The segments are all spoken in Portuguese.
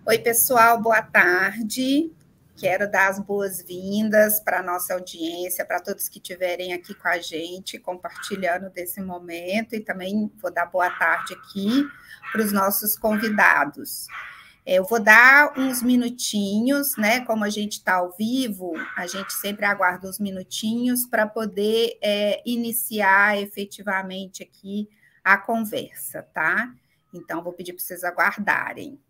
Oi, pessoal, boa tarde. Quero dar as boas-vindas para a nossa audiência, para todos que estiverem aqui com a gente, compartilhando desse momento, e também vou dar boa tarde aqui para os nossos convidados. Eu vou dar uns minutinhos, né? Como a gente está ao vivo, a gente sempre aguarda uns minutinhos para poder iniciar efetivamente aqui a conversa, tá? Então, vou pedir para vocês aguardarem.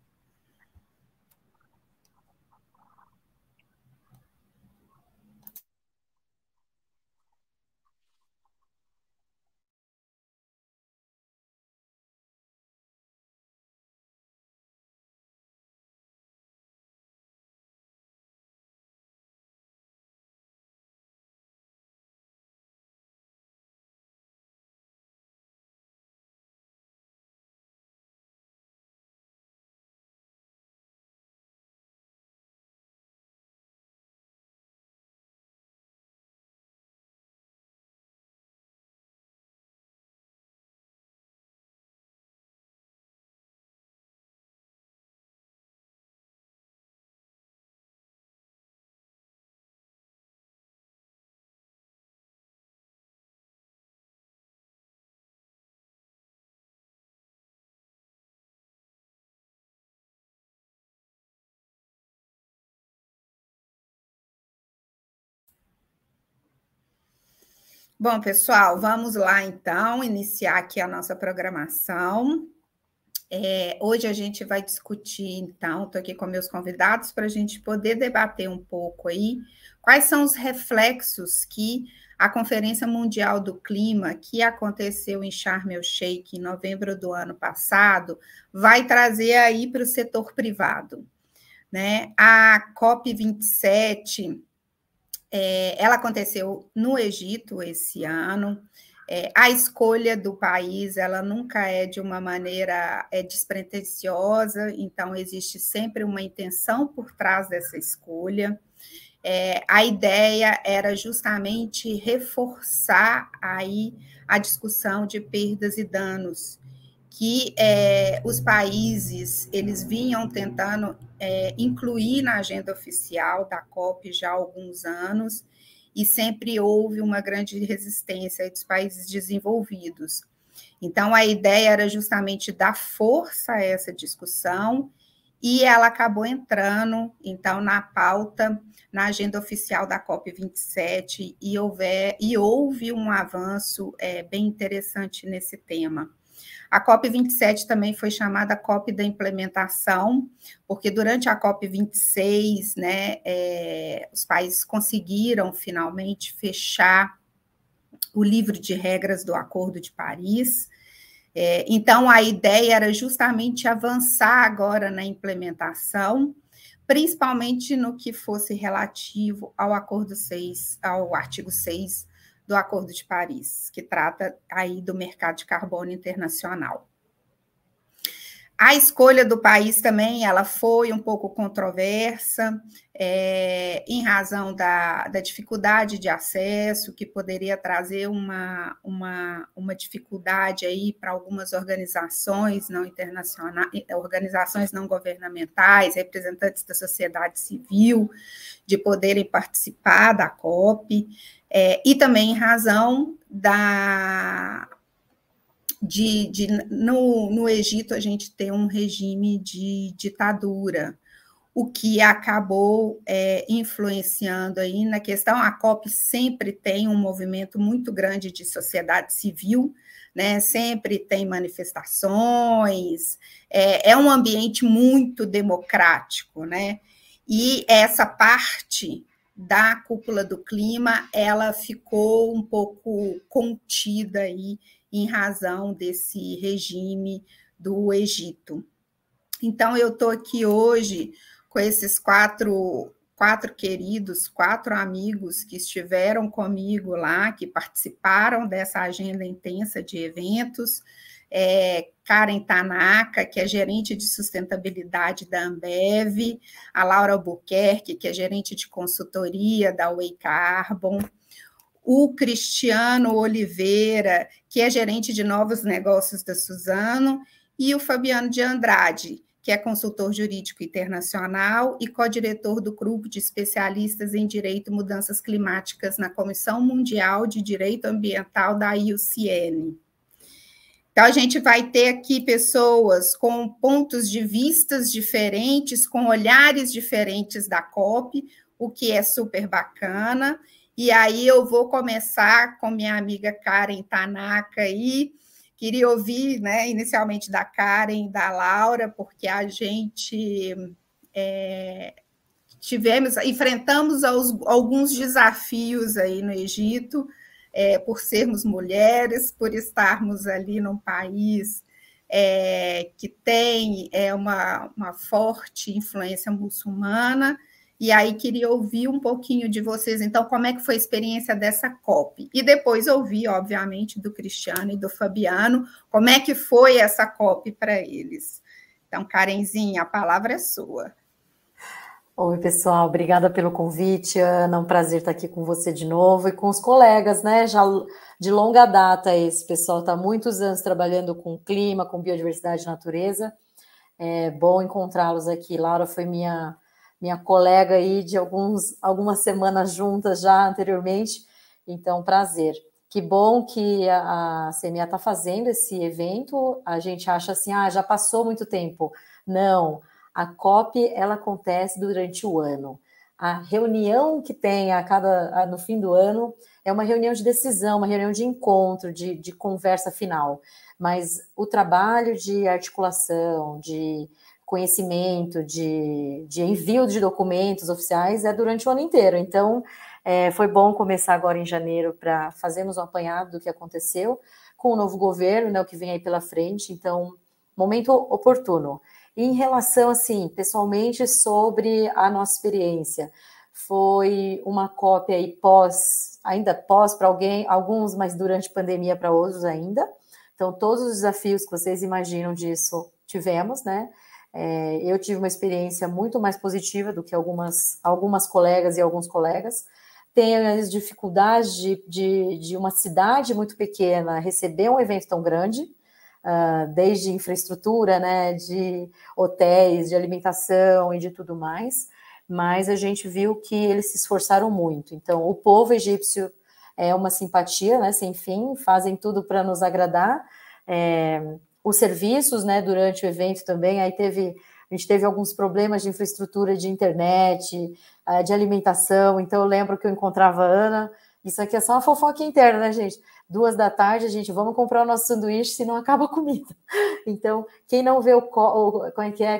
Bom, pessoal, vamos lá, então, iniciar aqui a nossa programação. Hoje a gente vai discutir, então, estou aqui com meus convidados para a gente poder debater um pouco aí quais são os reflexos que a Conferência Mundial do Clima, que aconteceu em Sharm el-Sheikh em novembro do ano passado, vai trazer aí para o setor privado, né? A COP27... ela aconteceu no Egito esse ano. A escolha do país, ela nunca é de uma maneira despretensiosa, então existe sempre uma intenção por trás dessa escolha. A ideia era justamente reforçar aí a discussão de perdas e danos, que os países eles vinham tentando incluir na agenda oficial da COP já há alguns anos, e sempre houve uma grande resistência dos países desenvolvidos. Então, a ideia era justamente dar força a essa discussão, e ela acabou entrando, então, na pauta, na agenda oficial da COP27, e houve um avanço bem interessante nesse tema. A COP27 também foi chamada COP da implementação, porque durante a COP26, né, os países conseguiram finalmente fechar o livro de regras do Acordo de Paris. Então, a ideia era justamente avançar agora na implementação, principalmente no que fosse relativo ao ao artigo 6 do Acordo de Paris, que trata aí do mercado de carbono internacional. A escolha do país também, ela foi um pouco controversa, em razão da dificuldade de acesso, que poderia trazer uma dificuldade aí para algumas organizações não internacionais, organizações não governamentais, representantes da sociedade civil, de poderem participar da COP, e também em razão no Egito a gente tem um regime de ditadura, o que acabou influenciando aí na questão. A COP sempre tem um movimento muito grande de sociedade civil, né? Sempre tem manifestações, é um ambiente muito democrático, né? E essa parte da cúpula do clima, ela ficou um pouco contida aí em razão desse regime do Egito. Então, eu estou aqui hoje com esses quatro queridos, 4 amigos que estiveram comigo lá, que participaram dessa agenda intensa de eventos. Karen Tanaka, que é gerente de sustentabilidade da Ambev, a Laura Albuquerque, que é gerente de consultoria da Way Carbon, o Cristiano Oliveira, que é gerente de novos negócios da Suzano, e o Fabiano de Andrade, que é consultor jurídico internacional e co-diretor do grupo de especialistas em direito e mudanças climáticas na Comissão Mundial de Direito Ambiental da IUCN. Então, a gente vai ter aqui pessoas com pontos de vistas diferentes, com olhares diferentes da COP, o que é super bacana. E aí eu vou começar com minha amiga Karen Tanaka aí. Queria ouvir, né, inicialmente da Karen e da Laura, porque a gente enfrentamos alguns desafios aí no Egito, por sermos mulheres, por estarmos ali num país que tem uma forte influência muçulmana. E aí queria ouvir um pouquinho de vocês, então, como é que foi a experiência dessa COP? E depois ouvir, obviamente, do Cristiano e do Fabiano, como é que foi essa COP para eles. Então, Karenzinha, a palavra é sua. Oi, pessoal, obrigada pelo convite, Ana, um prazer estar aqui com você de novo e com os colegas, né, já de longa data esse pessoal está há muitos anos trabalhando com clima, com biodiversidade e natureza, é bom encontrá-los aqui. Laura foi minha colega aí de algumas semanas juntas já anteriormente, então prazer. Que bom que a CMA está fazendo esse evento, a gente acha assim, já passou muito tempo. Não, a COP, ela acontece durante o ano. A reunião que tem no fim do ano é uma reunião de decisão, uma reunião de encontro, de conversa final. Mas o trabalho de articulação, de conhecimento, de envio de documentos oficiais é durante o ano inteiro. Então, foi bom começar agora em janeiro para fazermos um apanhado do que aconteceu com o novo governo, né, o que vem aí pela frente. Então, momento oportuno. E em relação, assim, pessoalmente, sobre a nossa experiência, foi uma COP aí ainda pós para alguns, mas durante a pandemia para outros ainda. Então, todos os desafios que vocês imaginam disso tivemos, né? Eu tive uma experiência muito mais positiva do que algumas colegas e alguns colegas. Tenho as dificuldades de uma cidade muito pequena receber um evento tão grande, desde infraestrutura, né, de hotéis, de alimentação e de tudo mais, mas a gente viu que eles se esforçaram muito. Então, o povo egípcio é uma simpatia, né, sem fim, fazem tudo para nos agradar. Os serviços, né, durante o evento também, a gente teve alguns problemas de infraestrutura, de internet, de alimentação. Então, eu lembro que eu encontrava a Ana. Isso aqui é só uma fofoca interna, né, gente? 2 da tarde, vamos comprar o nosso sanduíche, senão acaba a comida. Então, quem não vê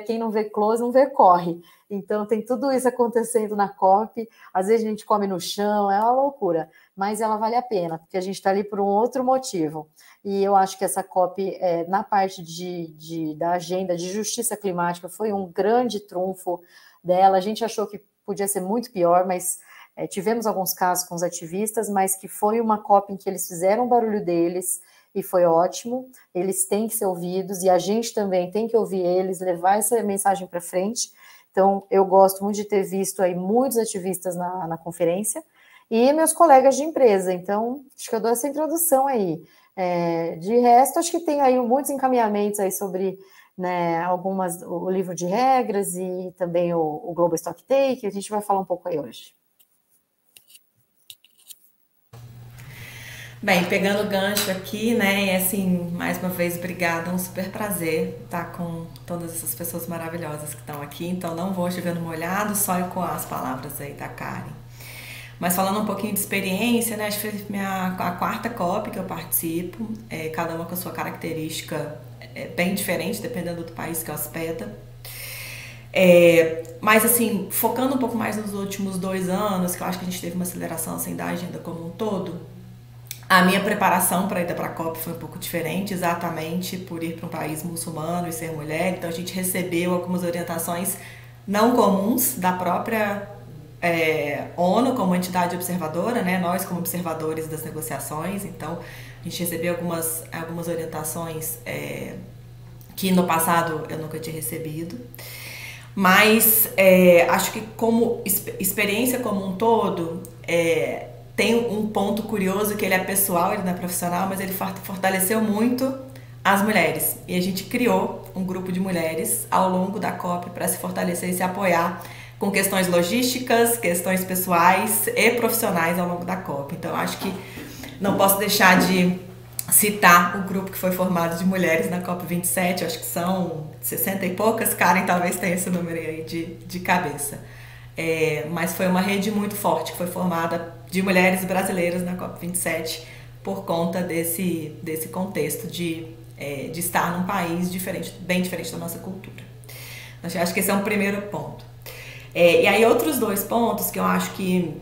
quem não vê close, não vê corre. Então, tem tudo isso acontecendo na COP. Às vezes a gente come no chão, é uma loucura. Mas ela vale a pena, porque a gente está ali por um outro motivo. E eu acho que essa COP, na parte da agenda de justiça climática, foi um grande trunfo dela. A gente achou que podia ser muito pior, mas tivemos alguns casos com os ativistas, mas que foi uma COP em que eles fizeram o barulho deles e foi ótimo. Eles têm que ser ouvidos e a gente também tem que ouvir eles, levar essa mensagem para frente. Então, eu gosto muito de ter visto aí muitos ativistas na conferência e meus colegas de empresa. Então, acho que eu dou essa introdução aí. De resto, acho que tem aí muitos encaminhamentos aí sobre, né, o livro de regras e também o Global Stock Take. A gente vai falar um pouco aí hoje. Bem, pegando o gancho aqui, né, e assim, mais uma vez, obrigada, um super prazer estar com todas essas pessoas maravilhosas que estão aqui, então não vou chovendo molhado, só ecoar as palavras aí da Karen. Mas falando um pouquinho de experiência, né, acho que foi a 4ª COP que eu participo, cada uma com a sua característica bem diferente, dependendo do país que hospeda. Mas assim, focando um pouco mais nos últimos 2 anos, que eu acho que a gente teve uma aceleração assim, da agenda como um todo, a minha preparação para ir para a COP foi um pouco diferente, exatamente por ir para um país muçulmano e ser mulher. Então a gente recebeu algumas orientações não comuns da própria ONU como entidade observadora, né? Nós como observadores das negociações. Então a gente recebeu algumas orientações que no passado eu nunca tinha recebido. Mas acho que como experiência como um todo, tem um ponto curioso que ele é pessoal, ele não é profissional, mas ele fortaleceu muito as mulheres. E a gente criou um grupo de mulheres ao longo da COP para se fortalecer e se apoiar com questões logísticas, questões pessoais e profissionais ao longo da COP. Então, eu acho que não posso deixar de citar o grupo que foi formado de mulheres na COP27, acho que são 60 e poucas, Karen talvez tenha esse número aí de cabeça. Mas foi uma rede muito forte que foi formada de mulheres brasileiras na COP27 por conta desse contexto de estar num país diferente, bem diferente da nossa cultura. Eu acho que esse é um primeiro ponto. E aí outros dois pontos que eu acho que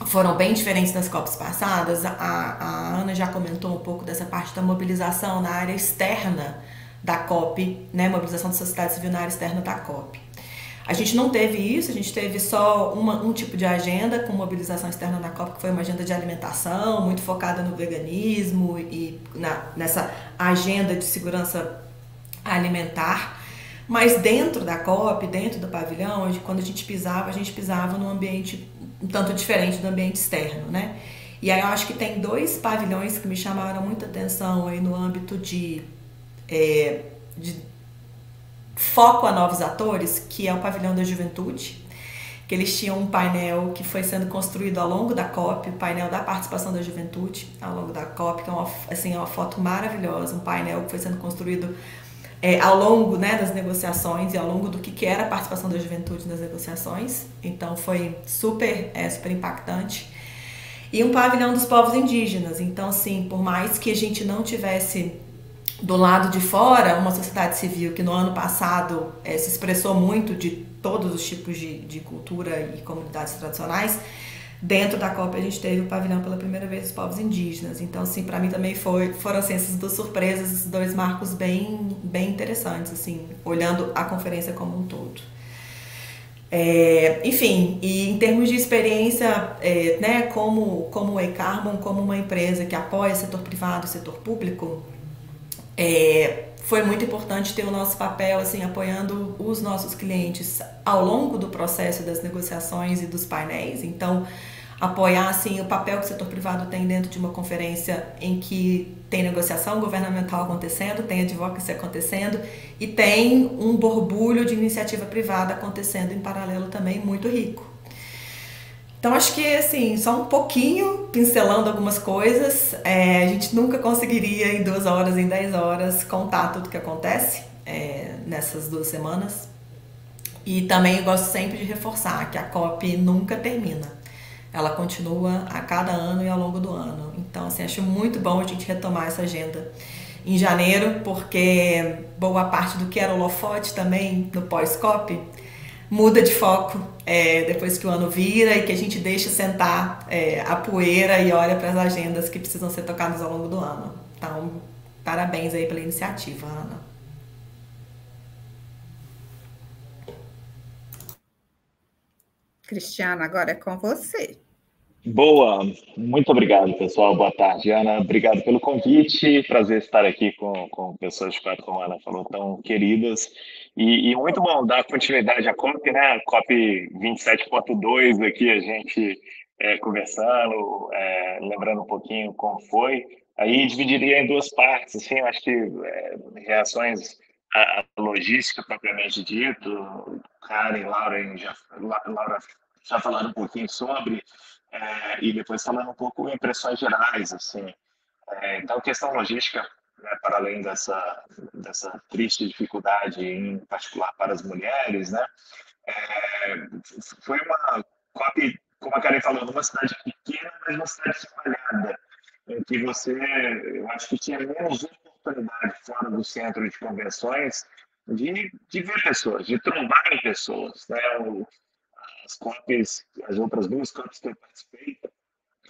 foram bem diferentes das COPs passadas, a Ana já comentou um pouco dessa parte da mobilização na área externa da COP, né? Mobilização da sociedade civil na área externa da COP. A gente não teve isso, a gente teve só um tipo de agenda com mobilização externa na COP, que foi uma agenda de alimentação, muito focada no veganismo e nessa agenda de segurança alimentar. Mas dentro da COP, dentro do pavilhão, quando a gente pisava num ambiente um tanto diferente do ambiente externo, né? E aí eu acho que tem dois pavilhões que me chamaram muita atenção aí no âmbito de foco a novos atores, que é o pavilhão da juventude, que eles tinham um painel que foi sendo construído ao longo da COP, o painel da participação da juventude ao longo da COP, que é uma foto maravilhosa, um painel que foi sendo construído ao longo, né, das negociações e ao longo do que era a participação da juventude nas negociações. Então foi super impactante. E um pavilhão dos povos indígenas. Então, assim, por mais que a gente não tivesse do lado de fora uma sociedade civil que no ano passado se expressou muito de todos os tipos de cultura e comunidades tradicionais, dentro da COP a gente teve o pavilhão pela primeira vez dos povos indígenas. Então, assim, para mim também foram assim, essas duas surpresas, esses dois marcos bem interessantes, assim, olhando a conferência como um todo. Enfim, e em termos de experiência, né, como o eCarbon, como uma empresa que apoia o setor privado e o setor público, foi muito importante ter o nosso papel, assim, apoiando os nossos clientes ao longo do processo das negociações e dos painéis. Então, apoiar, assim, o papel que o setor privado tem dentro de uma conferência em que tem negociação governamental acontecendo, tem advocacy acontecendo e tem um borbulho de iniciativa privada acontecendo em paralelo também muito rico. Então, acho que, assim, só um pouquinho, pincelando algumas coisas, a gente nunca conseguiria em 2 horas, em 10 horas, contar tudo que acontece nessas 2 semanas. E também eu gosto sempre de reforçar que a COP nunca termina. Ela continua a cada ano e ao longo do ano. Então, assim, acho muito bom a gente retomar essa agenda em janeiro, porque boa parte do que era holofote também no pós-COP muda de foco depois que o ano vira e que a gente deixa sentar a poeira e olha para as agendas que precisam ser tocadas ao longo do ano. Então, parabéns aí pela iniciativa, Ana. Cristiano, agora é com você. Boa, muito obrigado, pessoal. Boa tarde, Ana. Obrigado pelo convite. Prazer estar aqui com pessoas, como a Ana falou, tão queridas. E muito bom dar continuidade à COP, né? COP 27.2 aqui, a gente conversando, lembrando um pouquinho como foi. Aí dividiria em 2 partes, assim, eu acho que reações à logística propriamente dito. Karen e Laura já falaram um pouquinho sobre. E depois falando um pouco impressões gerais, assim. Então, questão logística, né, para além dessa triste dificuldade, em particular para as mulheres, né, foi uma COP, como a Karen falou, numa cidade pequena, mas uma cidade espalhada, em que eu acho que tinha menos oportunidade fora do centro de convenções de ver pessoas, de trombar em pessoas, né, as COPs, as outras 2 COPs que eu participei,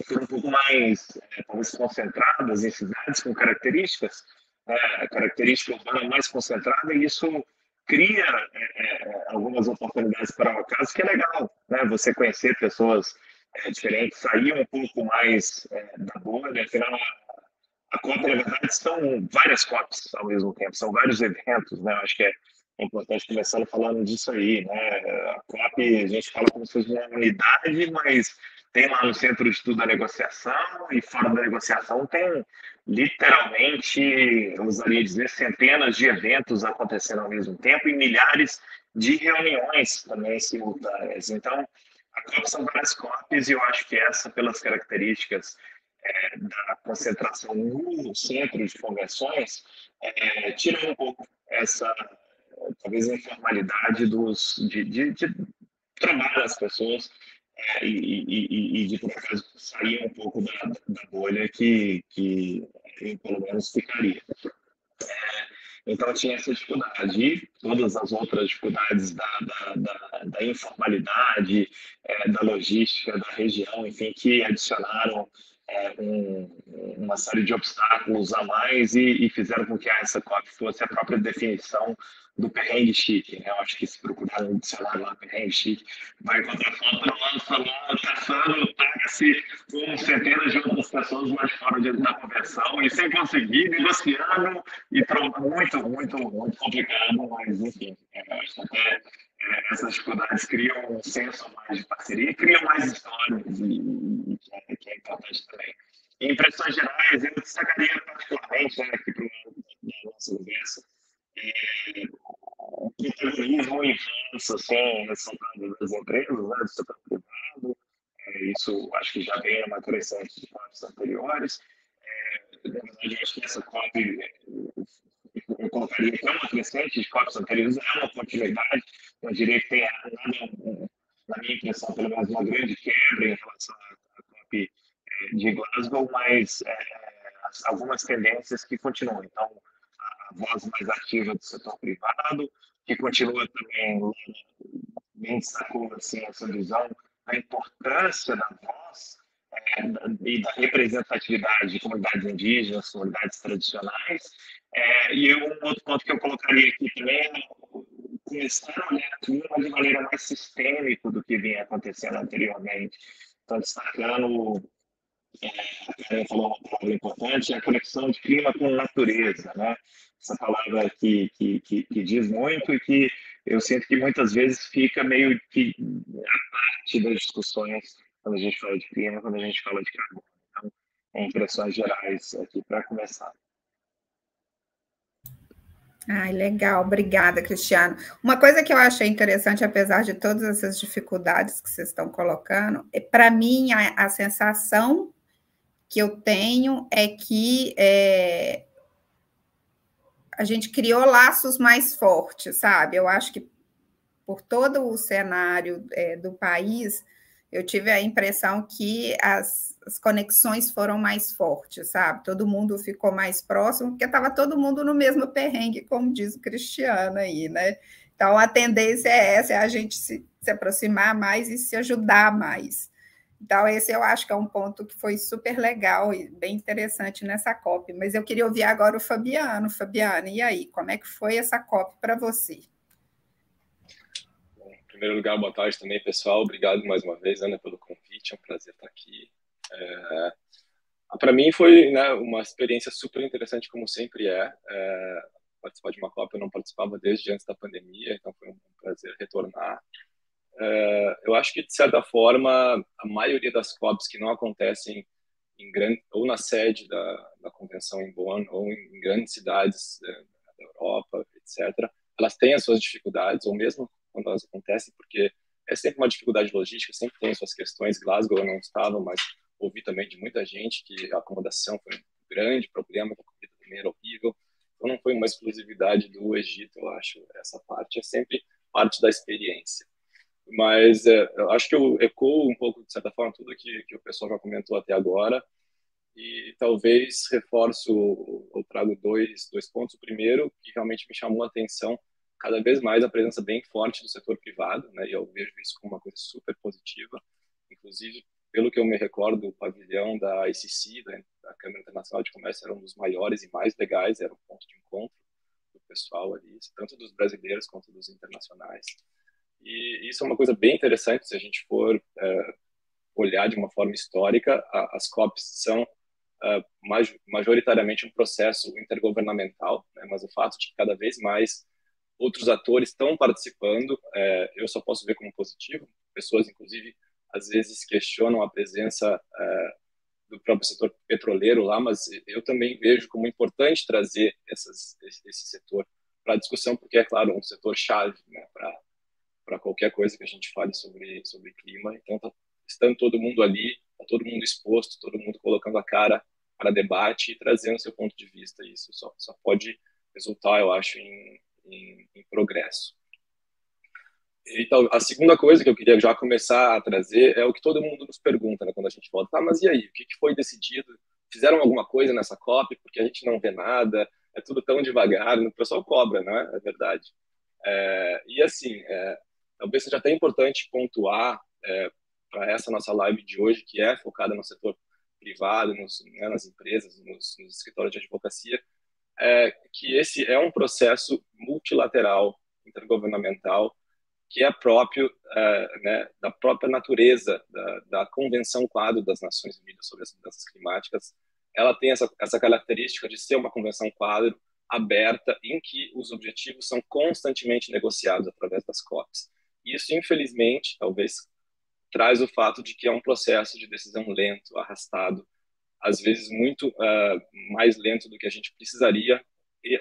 foram um pouco mais, talvez, concentradas em cidades com características urbana mais concentrada, e isso cria algumas oportunidades para o acaso, que é legal, né? Você conhecer pessoas diferentes, sair um pouco mais da bolha. Afinal, a COP, na verdade, são várias COPs ao mesmo tempo, são vários eventos, né? Eu acho que é importante começando falando disso aí, né? A COP, a gente fala como se fosse uma unidade, mas tem lá no Centro de Estudo da Negociação, e fora da negociação tem literalmente, eu usaria dizer, centenas de eventos acontecendo ao mesmo tempo e milhares de reuniões também simultâneas. Então, a COP são várias COPs e eu acho que essa, pelas características da concentração no centro de convenções, tira um pouco essa, talvez, informalidade de trabalho das pessoas e de, por acaso, sair um pouco da bolha que eu, pelo menos, ficaria. Então, tinha essa dificuldade. E todas as outras dificuldades da informalidade, da logística, da região, enfim, que adicionaram uma série de obstáculos a mais e fizeram com que essa COP fosse a própria definição do perrengue chique. Né? Eu acho que se procurar um dicionário lá, perrengue chique, vai encontrar foto do ano falando, caçando, paga-se com centenas de outras pessoas lá de fora da convenção e sem conseguir, negociando e muito, muito, muito complicado, mas enfim, eu acho que até essas dificuldades criam um senso mais de parceria, criam mais histórias e que é importante também. Em impressões gerais, eu destacaria particularmente aqui para o nosso universo o protagonismo imenso, assim, ressaltado das empresas, né, do setor privado. Isso acho que já vem numa crescente de COPs anteriores. Na verdade, eu acho que essa COP, eu colocaria que é uma crescente de COPs anteriores, é uma continuidade. Não diria que tem nada, na minha impressão, pelo menos uma grande quebra em relação à COP de Glasgow, mas algumas tendências que continuam. Então, a voz mais ativa do setor privado, que continua também, bem destacou assim, essa visão da importância da voz e da representatividade de comunidades indígenas, comunidades tradicionais. E um outro ponto que eu colocaria aqui também é começar a olhar a clima de maneira mais sistêmica do que vinha acontecendo anteriormente. Então, destacando, a Karen falou uma palavra importante, a conexão de clima com natureza, né? Essa palavra que diz muito e que eu sinto que muitas vezes fica meio que a parte das discussões quando a gente fala de clima, quando a gente fala de carbono. Então, impressões gerais aqui para começar. Ai, legal, obrigada, Cristiano. Uma coisa que eu achei interessante, apesar de todas essas dificuldades que vocês estão colocando, para mim, a sensação que eu tenho é que a gente criou laços mais fortes, sabe? Eu acho que por todo o cenário do país, eu tive a impressão que as conexões foram mais fortes, sabe? Todo mundo ficou mais próximo, porque estava todo mundo no mesmo perrengue, como diz o Cristiano aí, né? Então, a tendência é essa, é a gente se aproximar mais e se ajudar mais. Então, esse eu acho que é um ponto que foi super legal e bem interessante nessa COP. Mas eu queria ouvir agora o Fabiano. Fabiano, e aí, como é que foi essa COP para você? Em primeiro lugar, boa tarde também, pessoal. Obrigado mais uma vez, Ana, pelo convite. É um prazer estar aqui. Para mim foi, né, uma experiência super interessante, como sempre participar de uma COP. Eu não participava desde antes da pandemia, então foi um prazer retornar. Eu acho que, de certa forma, a maioria das COPs que não acontecem ou na sede da convenção em Bonn, ou em grandes cidades da Europa, etc., elas têm as suas dificuldades, ou mesmo quando elas acontecem, porque é sempre uma dificuldade logística, sempre tem suas questões. Glasgow eu não estava, mas ouvi também de muita gente que a acomodação foi um grande problema, que a comida também era horrível. Então não foi uma exclusividade do Egito, eu acho. Essa parte é sempre parte da experiência. Mas eu acho que eu ecoo um pouco, de certa forma, tudo que o pessoal já comentou até agora, e talvez reforço ou trago dois pontos. O primeiro, que realmente me chamou a atenção, cada vez mais a presença bem forte do setor privado, né? E eu vejo isso como uma coisa super positiva. Inclusive, pelo que eu me recordo, o pavilhão da ICC, da Câmara Internacional de Comércio, era um dos maiores e mais legais, era um ponto de encontro do pessoal ali, tanto dos brasileiros quanto dos internacionais. E isso é uma coisa bem interessante, se a gente for olhar de uma forma histórica. As COPs são majoritariamente um processo intergovernamental, né? Mas o fato de que cada vez mais outros atores estão participando, eu só posso ver como positivo. Pessoas, inclusive, às vezes questionam a presença do próprio setor petroleiro lá, mas eu também vejo como importante trazer esse setor para a discussão, porque é, claro, um setor chave, né, para qualquer coisa que a gente fale sobre clima. Então, estando todo mundo ali, tá todo mundo exposto, todo mundo colocando a cara para debate e trazendo seu ponto de vista. Isso só pode resultar, eu acho, em progresso. Então, a segunda coisa que eu queria já começar a trazer é o que todo mundo nos pergunta, né, quando a gente volta. Tá, mas e aí? O que foi decidido? Fizeram alguma coisa nessa COP? Porque a gente não vê nada, é tudo tão devagar, o pessoal cobra, né? É verdade. E assim, talvez seja até importante pontuar para essa nossa live de hoje, que é focada no setor privado, nas empresas, nos escritórios de advocacia, que esse é um processo multilateral, intergovernamental, que é próprio né, da própria natureza da Convenção Quadro das Nações Unidas sobre as Mudanças Climáticas. Ela tem essa característica de ser uma convenção quadro aberta, em que os objetivos são constantemente negociados através das COPs. Isso, infelizmente, talvez traz o fato de que é um processo de decisão lento, arrastado, às vezes muito mais lento do que a gente precisaria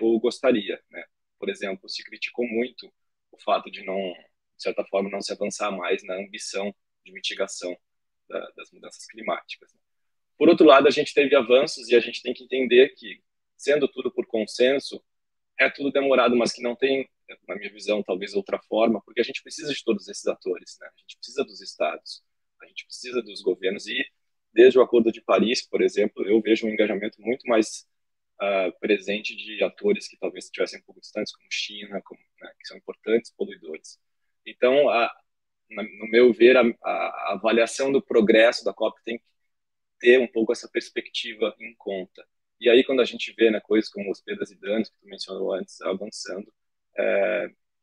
ou gostaria, né? Por exemplo, se criticou muito o fato de não, de certa forma, não se avançar mais na ambição de mitigação das mudanças climáticas. Por outro lado, a gente teve avanços e a gente tem que entender que, sendo tudo por consenso, é tudo demorado, mas que não tem, na minha visão, talvez outra forma, porque a gente precisa de todos esses atores, né? A gente precisa dos estados, a gente precisa dos governos, e desde o Acordo de Paris, por exemplo, eu vejo um engajamento muito mais presente de atores que talvez estivessem um pouco distantes, como China, né, que são importantes poluidores. Então, no meu ver, a avaliação do progresso da COP tem que ter um pouco essa perspectiva em conta. E aí, quando a gente vê, né, coisas como os perdas e danos, que tu mencionou antes, avançando,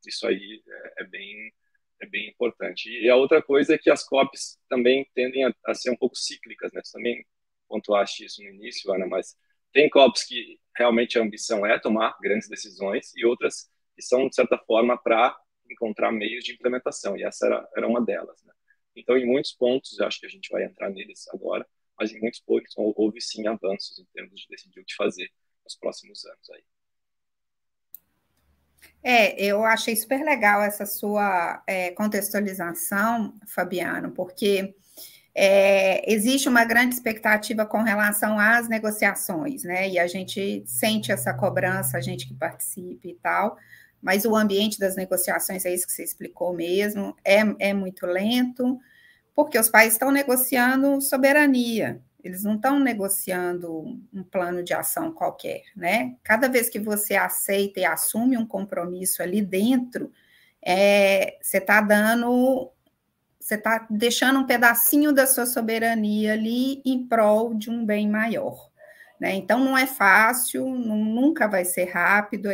isso aí é bem importante. E a outra coisa é que as COPs também tendem a ser um pouco cíclicas, né? Tu também pontuaste isso no início, Ana, mas tem COPs que realmente a ambição é tomar grandes decisões e outras que são, de certa forma, para encontrar meios de implementação, e essa era uma delas, né? Então, em muitos pontos, eu acho que a gente vai entrar neles agora, mas em muitos pontos houve sim avanços em termos de decidir o que fazer nos próximos anos aí. Eu achei super legal essa sua contextualização, Fabiano, porque existe uma grande expectativa com relação às negociações, né? E a gente sente essa cobrança, a gente que participa e tal, mas o ambiente das negociações, é isso que você explicou mesmo, é muito lento, porque os países estão negociando soberania, eles não estão negociando um plano de ação qualquer, né? Cada vez que você aceita e assume um compromisso ali dentro, você está deixando um pedacinho da sua soberania ali em prol de um bem maior, né? Então, não é fácil, nunca vai ser rápido,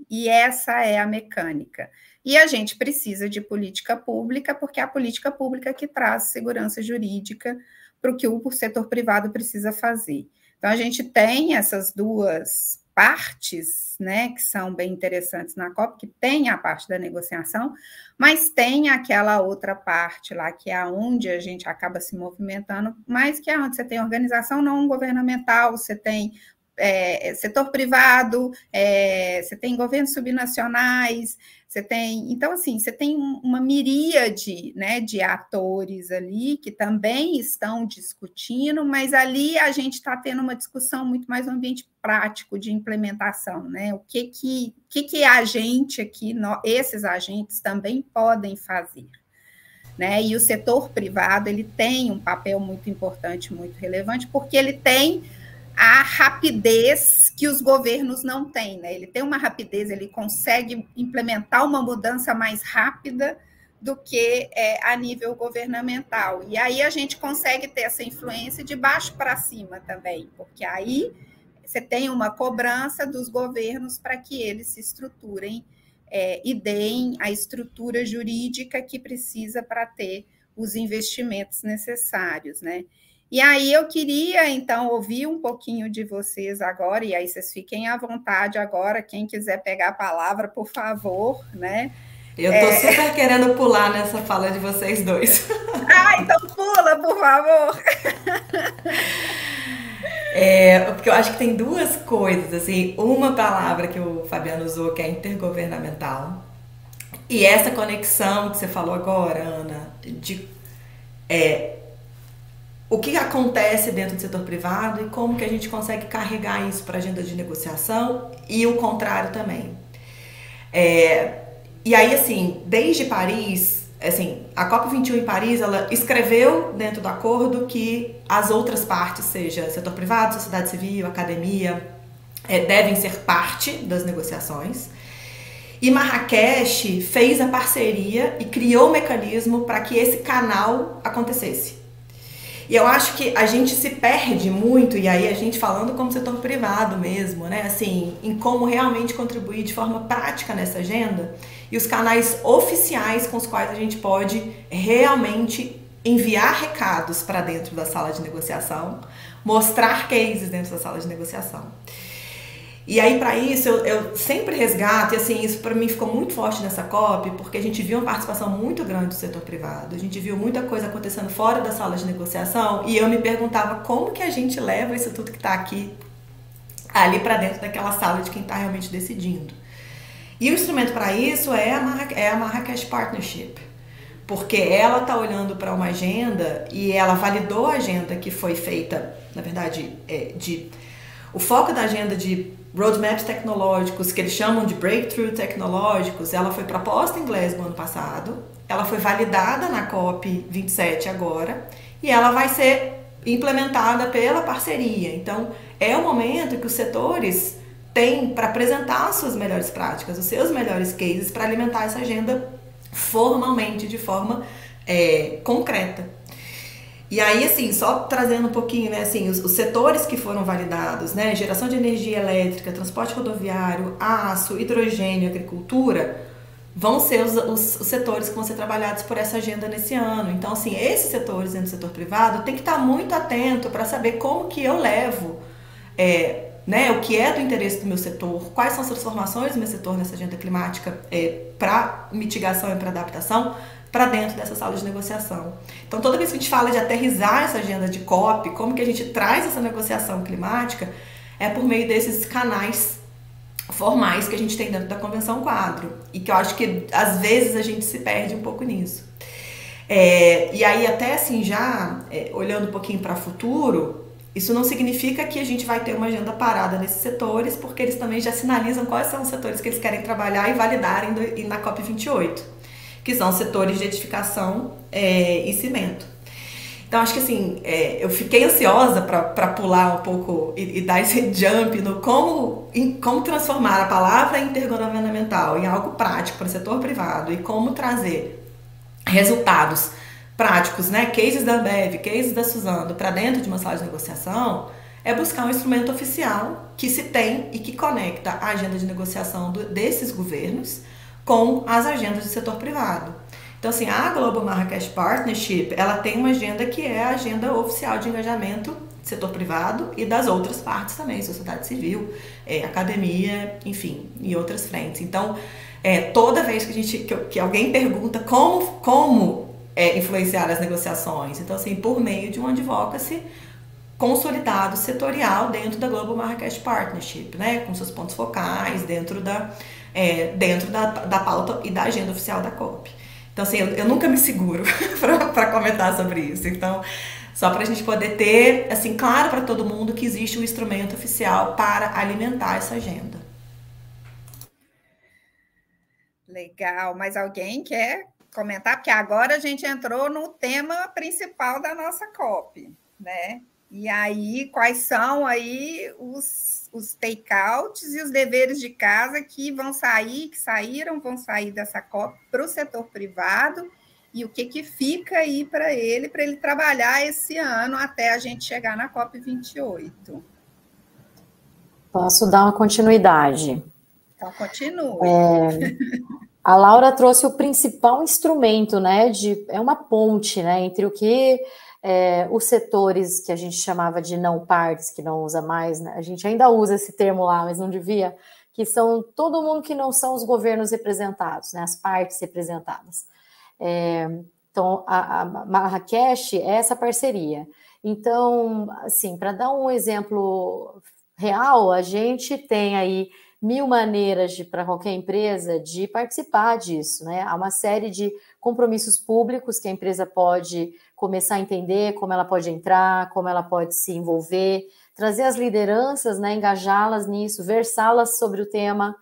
e essa é a mecânica. E a gente precisa de política pública, porque é a política pública que traz segurança jurídica para o que o setor privado precisa fazer. Então, a gente tem essas duas partes, né, que são bem interessantes na COP, que tem a parte da negociação, mas tem aquela outra parte lá, que é onde a gente acaba se movimentando, mas que é onde você tem organização não governamental, você tem setor privado, você tem governos subnacionais, você tem... Então, assim, você tem uma miríade, né, de atores ali que também estão discutindo, mas ali a gente está tendo uma discussão muito mais no ambiente prático de implementação, né? O que a gente aqui, esses agentes também podem fazer, né? E o setor privado, ele tem um papel muito importante, muito relevante, porque ele tem a rapidez que os governos não têm, né? Ele tem uma rapidez, ele consegue implementar uma mudança mais rápida do que a nível governamental. E aí a gente consegue ter essa influência de baixo para cima também, porque aí você tem uma cobrança dos governos para que eles se estruturem e deem a estrutura jurídica que precisa para ter os investimentos necessários, né? E aí eu queria, então, ouvir um pouquinho de vocês agora, e aí vocês fiquem à vontade agora, quem quiser pegar a palavra, por favor, né? Eu tô super querendo pular nessa fala de vocês dois. Então pula, por favor. Porque eu acho que tem duas coisas, assim, uma palavra que o Fabiano usou, que é intergovernamental, e essa conexão que você falou agora, Ana, de o que acontece dentro do setor privado e como que a gente consegue carregar isso para a agenda de negociação e o contrário também. E aí, assim, desde Paris, assim, a COP21 em Paris, ela escreveu dentro do acordo que as outras partes, seja setor privado, sociedade civil, academia, devem ser parte das negociações. E Marrakech fez a parceria e criou o mecanismo para que esse canal acontecesse. E eu acho que a gente se perde muito, e aí a gente falando como setor privado mesmo, né? Assim, em como realmente contribuir de forma prática nessa agenda e os canais oficiais com os quais a gente pode realmente enviar recados para dentro da sala de negociação, mostrar cases dentro da sala de negociação. E aí, para isso, eu sempre resgato, e assim, isso para mim ficou muito forte nessa COP, porque a gente viu uma participação muito grande do setor privado, a gente viu muita coisa acontecendo fora da sala de negociação, e eu me perguntava como que a gente leva isso tudo que está aqui, ali para dentro daquela sala de quem está realmente decidindo. E o instrumento para isso é a Marrakech Partnership, porque ela está olhando para uma agenda e ela validou a agenda que foi feita, na verdade, o foco da agenda de roadmaps tecnológicos, que eles chamam de breakthrough tecnológicos, ela foi proposta em Glasgow ano passado, ela foi validada na COP27 agora, e ela vai ser implementada pela parceria. Então, é o momento que os setores têm para apresentar as suas melhores práticas, os seus melhores cases, para alimentar essa agenda formalmente, de forma concreta. E aí, assim, só trazendo um pouquinho, né, assim, os setores que foram validados, né, geração de energia elétrica, transporte rodoviário, aço, hidrogênio, agricultura, vão ser os setores que vão ser trabalhados por essa agenda nesse ano. Então, assim, esses setores dentro do setor privado tem que estar muito atento para saber como que eu levo, né, o que é do interesse do meu setor, quais são as transformações do meu setor nessa agenda climática para mitigação e para adaptação, para dentro dessa sala de negociação. Então, toda vez que a gente fala de aterrissar essa agenda de COP, como que a gente traz essa negociação climática, é por meio desses canais formais que a gente tem dentro da Convenção Quadro, e que eu acho que, às vezes, a gente se perde um pouco nisso. E aí, até assim, já olhando um pouquinho para o futuro, isso não significa que a gente vai ter uma agenda parada nesses setores, porque eles também já sinalizam quais são os setores que eles querem trabalhar e validarem na COP28. Que são setores de edificação e cimento. Então, acho que assim, eu fiquei ansiosa para pular um pouco e dar esse jump no como transformar a palavra intergovernamental em algo prático para o setor privado e como trazer resultados práticos, né, cases da Ambev, cases da Suzano, para dentro de uma sala de negociação, é buscar um instrumento oficial que se tem e que conecta a agenda de negociação desses governos com as agendas do setor privado. Então, assim, a Global Marrakech Partnership, ela tem uma agenda que é a agenda oficial de engajamento do setor privado e das outras partes também, sociedade civil, academia, enfim, e outras frentes. Então, toda vez que alguém pergunta como influenciar as negociações, então, assim, por meio de um advocacy consolidado, setorial, dentro da Global Marrakech Partnership, né, com seus pontos focais, dentro da pauta e da agenda oficial da COP. Então, assim, eu nunca me seguro para comentar sobre isso. Então, só para a gente poder ter, assim, claro para todo mundo que existe um instrumento oficial para alimentar essa agenda. Legal. Mas alguém quer comentar? Porque agora a gente entrou no tema principal da nossa COP, né? E aí, quais são aí os take-outs e os deveres de casa que vão sair, que saíram, vão sair dessa COP para o setor privado, e o que fica aí para ele trabalhar esse ano até a gente chegar na COP28? Posso dar uma continuidade? Então, continue. A Laura trouxe o principal instrumento, né, é uma ponte, né, entre o que os setores que a gente chamava de não partes, que não usa mais, né? A gente ainda usa esse termo lá, mas não devia, que são todo mundo que não são os governos representados, né, as partes representadas. Então, a Marrakech é essa parceria. Então, assim, para dar um exemplo real, a gente tem aí 1000 maneiras para qualquer empresa de participar disso, né? Há uma série de compromissos públicos que a empresa pode começar a entender, como ela pode entrar, como ela pode se envolver, trazer as lideranças, né, engajá-las nisso, versá-las sobre o tema,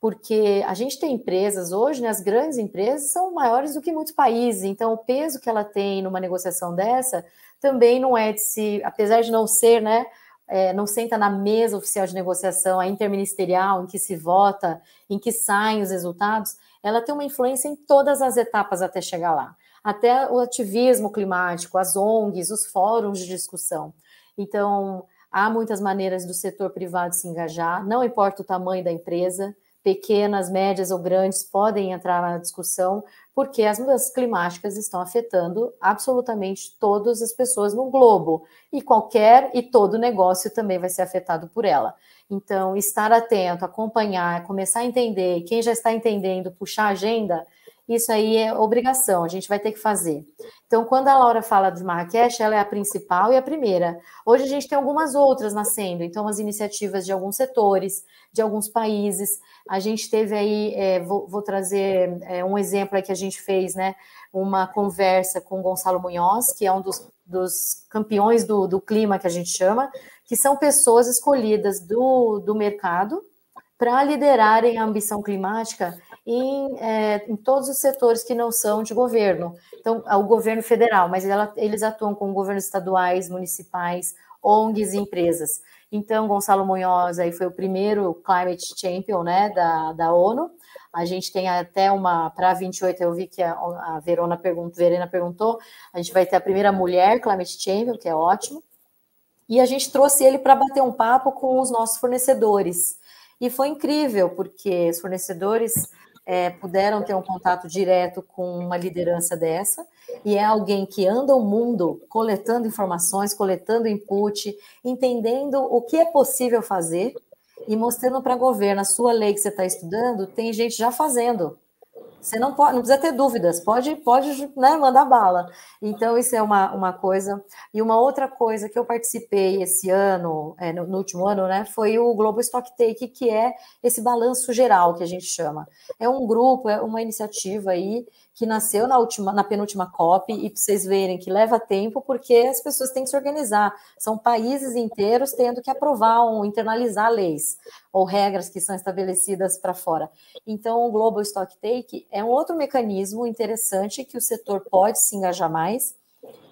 porque a gente tem empresas hoje, né, as grandes empresas são maiores do que muitos países, então o peso que ela tem numa negociação dessa também não é de se, apesar de não ser, né, não senta na mesa oficial de negociação, a interministerial, em que se vota, em que saem os resultados, ela tem uma influência em todas as etapas até chegar lá. Até o ativismo climático, as ONGs, os fóruns de discussão. Então, há muitas maneiras do setor privado se engajar, não importa o tamanho da empresa, pequenas, médias ou grandes podem entrar na discussão, porque as mudanças climáticas estão afetando absolutamente todas as pessoas no globo, e todo negócio também vai ser afetado por ela. Então, estar atento, acompanhar, começar a entender, quem já está entendendo, puxar a agenda, isso aí é obrigação, a gente vai ter que fazer. Então, quando a Laura fala de Marrakech, ela é a principal e a primeira. Hoje a gente tem algumas outras nascendo, então as iniciativas de alguns setores, de alguns países. A gente teve aí, vou trazer um exemplo aí que a gente fez, né? Uma conversa com o Gonçalo Munhoz, que é um dos campeões do clima, que a gente chama, que são pessoas escolhidas do mercado para liderarem a ambição climática em todos os setores que não são de governo. Então, o governo federal, mas eles atuam com governos estaduais, municipais, ONGs e empresas. Então, Gonçalo Munhoz aí foi o primeiro Climate Champion, né, da ONU. A gente tem até para 28, eu vi que a Verena perguntou, a gente vai ter a primeira mulher Climate Champion, que é ótimo. E a gente trouxe ele para bater um papo com os nossos fornecedores. E foi incrível, porque os fornecedores puderam ter um contato direto com uma liderança dessa, e é alguém que anda o mundo coletando informações, coletando input, entendendo o que é possível fazer e mostrando para o governo, a sua lei que você está estudando, tem gente já fazendo. Você não precisa ter dúvidas, pode né, mandar bala. Então, isso é uma coisa. E uma outra coisa que eu participei esse ano, no último ano, né, foi o Global Stocktake, que é esse balanço geral que a gente chama. É um grupo, é uma iniciativa aí que nasceu na penúltima COP, e para vocês verem que leva tempo, porque as pessoas têm que se organizar. São países inteiros tendo que aprovar ou internalizar leis ou regras que são estabelecidas para fora. Então, o Global Stocktake é um outro mecanismo interessante que o setor pode se engajar mais,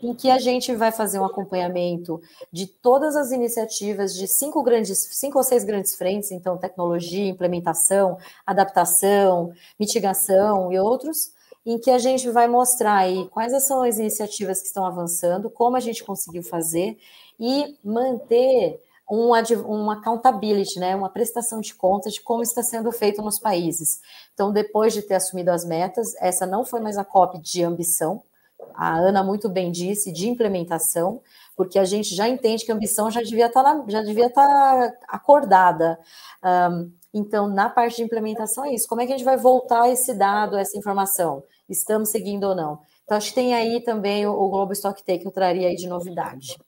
em que a gente vai fazer um acompanhamento de todas as iniciativas de 5 ou 6 grandes frentes, então tecnologia, implementação, adaptação, mitigação e outros, em que a gente vai mostrar aí quais são as iniciativas que estão avançando, como a gente conseguiu fazer e manter uma accountability, né, uma prestação de contas de como está sendo feito nos países. Então, depois de ter assumido as metas, essa não foi mais a COP de ambição, a Ana muito bem disse, de implementação, porque a gente já entende que a ambição já devia estar acordada. Então, na parte de implementação é isso. Como é que a gente vai voltar esse dado, essa informação? Estamos seguindo ou não? Então, acho que tem aí também o Global Stocktake que eu traria aí de novidade.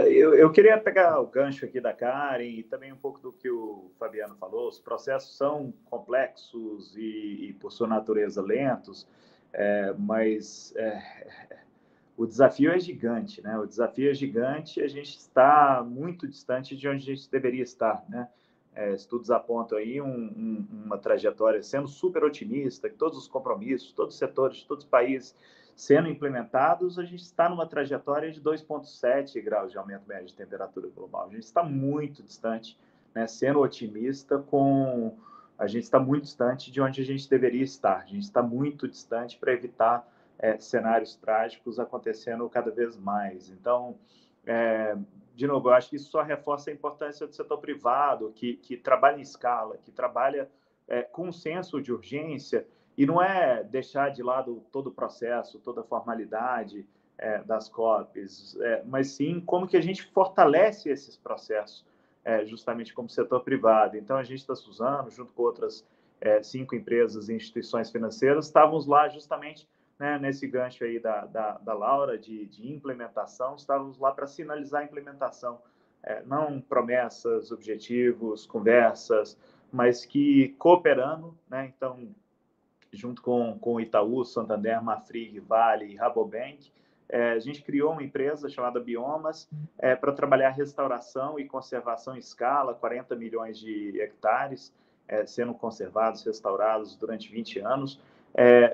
Eu queria pegar o gancho aqui da Karen e também um pouco do que o Fabiano falou. Os processos são complexos e por sua natureza, lentos, mas o desafio é gigante, né? O desafio é gigante e a gente está muito distante de onde a gente deveria estar, né? Estudos apontam aí uma trajetória sendo super otimista, que todos os compromissos, todos os setores, todos os países sendo implementados, a gente está numa trajetória de 2,7 graus de aumento médio de temperatura global. A gente está muito distante, né? Sendo otimista, a gente está muito distante de onde a gente deveria estar. A gente está muito distante para evitar cenários trágicos acontecendo cada vez mais. Então, de novo, eu acho que isso só reforça a importância do setor privado, que trabalha em escala, que trabalha com um senso de urgência, e não é deixar de lado todo o processo, toda a formalidade das COPs, mas sim como que a gente fortalece esses processos justamente como setor privado. Então, a gente da Suzano, junto com outras 5 empresas e instituições financeiras, estávamos lá justamente, né, nesse gancho aí da Laura, de implementação, estávamos lá para sinalizar a implementação, não promessas, objetivos, conversas, mas que cooperando, né, então, junto com o Itaú, Santander, Mafrig, Vale e Rabobank, a gente criou uma empresa chamada Biomas para trabalhar restauração e conservação em escala, 40 milhões de hectares sendo conservados, restaurados durante 20 anos,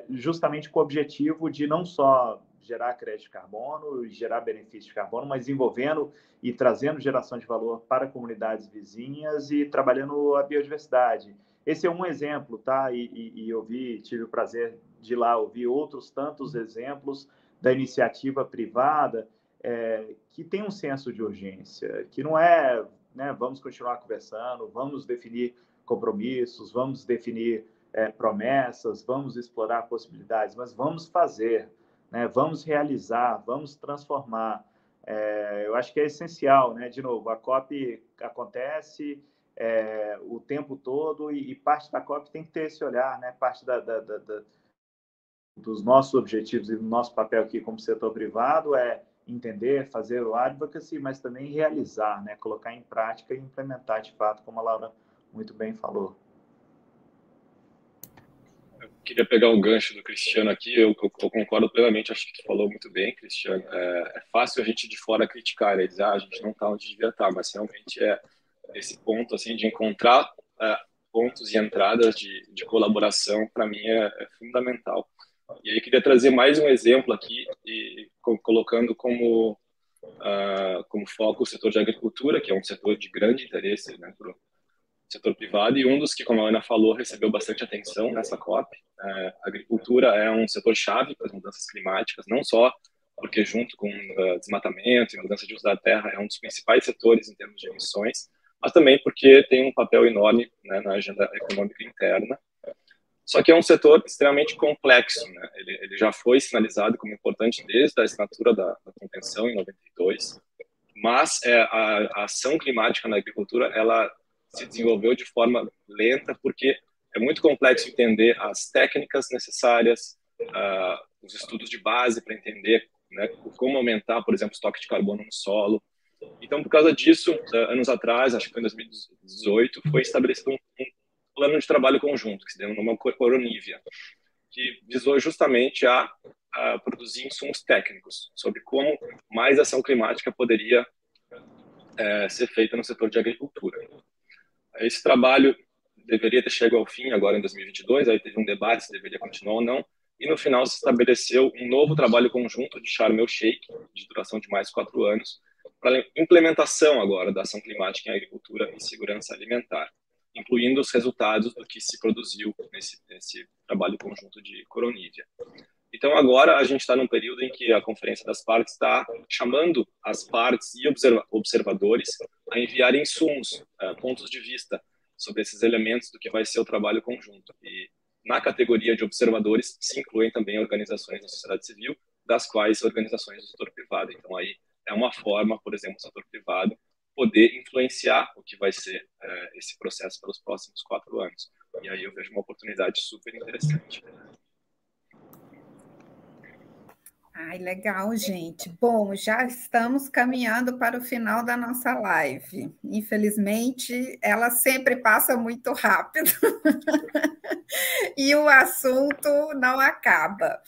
justamente com o objetivo de não só gerar crédito de carbono e gerar benefício de carbono, mas envolvendo e trazendo geração de valor para comunidades vizinhas e trabalhando a biodiversidade. Esse é um exemplo, tá? E eu tive o prazer de ir lá ouvir outros tantos exemplos da iniciativa privada que tem um senso de urgência, que não é, né, vamos continuar conversando, vamos definir compromissos, vamos definir promessas, vamos explorar possibilidades, mas vamos fazer, né? Vamos realizar, vamos transformar. Eu acho que é essencial, né? De novo, a COP acontece o tempo todo e parte da COP tem que ter esse olhar, né? Parte dos nossos objetivos e do nosso papel aqui como setor privado é entender, fazer o advocacy, mas também realizar, né? Colocar em prática e implementar de fato, como a Laura muito bem falou. Eu queria pegar um gancho do Cristiano aqui, eu concordo plenamente, acho que tu falou muito bem, Cristiano. É fácil a gente de fora criticar, né? Dizer, a gente não está onde devia estar, mas realmente esse ponto assim, de encontrar pontos e entradas de colaboração, para mim, é fundamental. E aí eu queria trazer mais um exemplo aqui, e colocando como foco o setor de agricultura, que é um setor de grande interesse, né, para o setor privado, e um dos que, como a Ana falou, recebeu bastante atenção nessa COP. A agricultura é um setor-chave para as mudanças climáticas, não só porque, junto com desmatamento e mudança de uso da terra, é um dos principais setores em termos de emissões, mas também porque tem um papel enorme, né, na agenda econômica interna. Só que é um setor extremamente complexo, né? Ele já foi sinalizado como importante desde a assinatura da Convenção, em 92, mas a ação climática na agricultura, ela se desenvolveu de forma lenta, porque é muito complexo entender as técnicas necessárias, os estudos de base para entender, né, como aumentar, por exemplo, o estoque de carbono no solo. Então, por causa disso, anos atrás, acho que foi em 2018, foi estabelecido um plano de trabalho conjunto, que se denomina Coronívia, que visou justamente a produzir insumos técnicos sobre como mais ação climática poderia ser feita no setor de agricultura. Esse trabalho deveria ter chegado ao fim agora em 2022, aí teve um debate se deveria continuar ou não, e no final se estabeleceu um novo trabalho conjunto de Sharm el-Sheikh, de duração de mais 4 anos, para implementação agora da ação climática em agricultura e segurança alimentar, incluindo os resultados do que se produziu nesse trabalho conjunto de Coronívia. Então, agora a gente está num período em que a Conferência das Partes está chamando as partes e observadores a enviarem insumos, pontos de vista sobre esses elementos do que vai ser o trabalho conjunto. E na categoria de observadores se incluem também organizações da sociedade civil, das quais organizações do setor privado. Então, aí é uma forma, por exemplo, do setor privado poder influenciar o que vai ser esse processo pelos próximos 4 anos. E aí eu vejo uma oportunidade super interessante. Ai, legal, gente. Bom, já estamos caminhando para o final da nossa live. Infelizmente, ela sempre passa muito rápido e o assunto não acaba.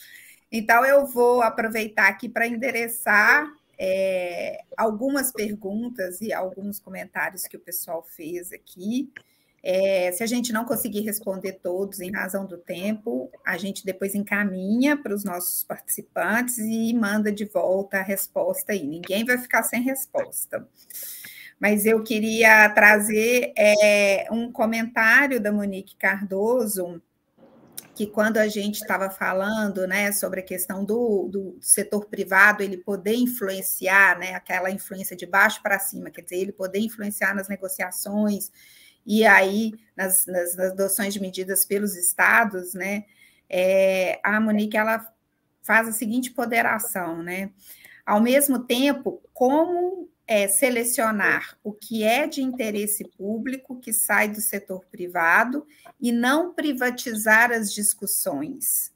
Então, eu vou aproveitar aqui para endereçar algumas perguntas e alguns comentários que o pessoal fez aqui. Se a gente não conseguir responder todos em razão do tempo, a gente depois encaminha para os nossos participantes e manda de volta a resposta aí. Ninguém vai ficar sem resposta. Mas eu queria trazer um comentário da Monique Cardoso, que quando a gente estava falando, né, sobre a questão do setor privado, ele poder influenciar, né, aquela influência de baixo para cima, quer dizer, ele poder influenciar nas negociações, e aí nas adoções de medidas pelos estados, né, a Monique, ela faz a seguinte ponderação, né, Ao mesmo tempo, como selecionar o que é de interesse público, que sai do setor privado, e não privatizar as discussões.